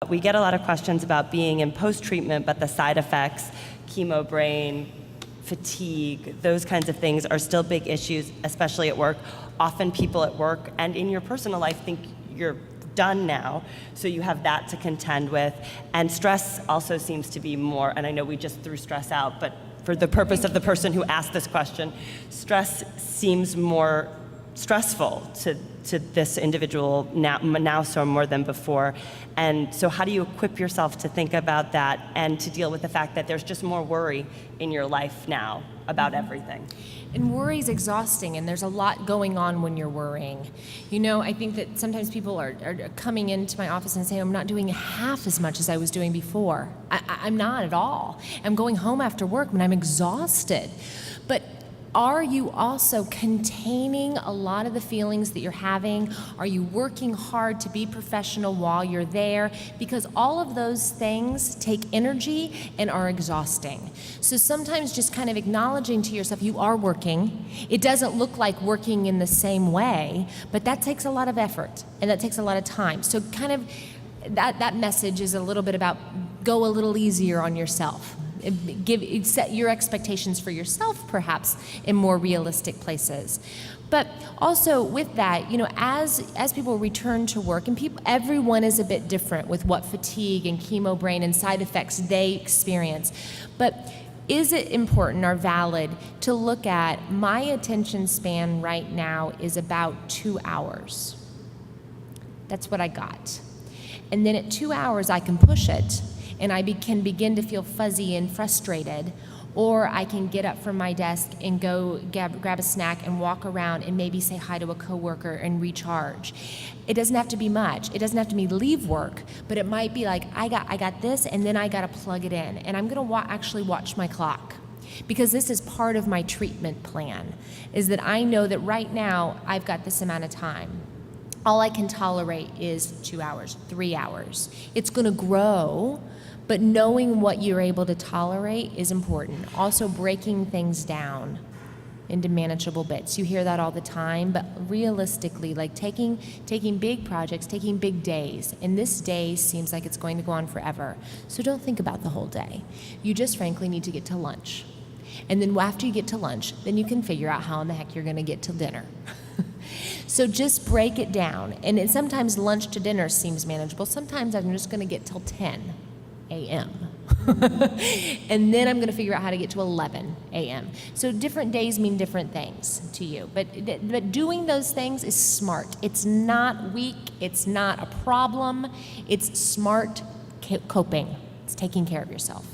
We get a lot of questions about being in post-treatment, but the side effects, chemo brain, fatigue, those kinds of things are still big issues, especially at work. Often people at work and in your personal life think you're done now, so you have that to contend with. And stress also seems to be more, and I know we just threw stress out, but for the purpose of the person who asked this question, stress seems more stressful to this individual now so more than before. And so how do you equip yourself to think about that and to deal with the fact that there's just more worry in your life now about everything? And worry is exhausting, and there's a lot going on when you're worrying. You know, I think that sometimes people are coming into my office and saying, I'm not doing half as much as I was doing before. I'm not at all. I'm going home after work when I'm exhausted. But are you also containing a lot of the feelings that you're having? Are you working hard to be professional while you're there? Because all of those things take energy and are exhausting. So sometimes just kind of acknowledging to yourself you are working. It doesn't look like working in the same way, but that takes a lot of effort and that takes a lot of time. So kind of that message is a little bit about go a little easier on yourself. Set your expectations for yourself perhaps in more realistic places. But also with that, you know, as people return to work, and everyone is a bit different with what fatigue and chemo brain and side effects they experience. But is it important or valid to look at my attention span right now is about 2 hours? That's what I got. And then at 2 hours I can push it, and I can begin to feel fuzzy and frustrated, or I can get up from my desk and go grab a snack and walk around and maybe say hi to a coworker and recharge. It doesn't have to be much. It doesn't have to be leave work, but it might be like, I got this, and then I got to plug it in, and I'm going to actually watch my clock. Because this is part of my treatment plan, is that I know that right now I've got this amount of time. All I can tolerate is 2 hours, 3 hours. It's going to grow, but knowing what you're able to tolerate is important. Also breaking things down into manageable bits. You hear that all the time, but realistically, like taking big projects, taking big days, and this day seems like it's going to go on forever. So don't think about the whole day. You just frankly need to get to lunch. And then after you get to lunch, then you can figure out how in the heck you're gonna get to dinner. So just break it down. And sometimes lunch to dinner seems manageable. Sometimes I'm just gonna get till 10 a.m. And then I'm going to figure out how to get to 11 a.m. So different days mean different things to you. But doing those things is smart. It's not weak. It's not a problem. It's smart coping. It's taking care of yourself.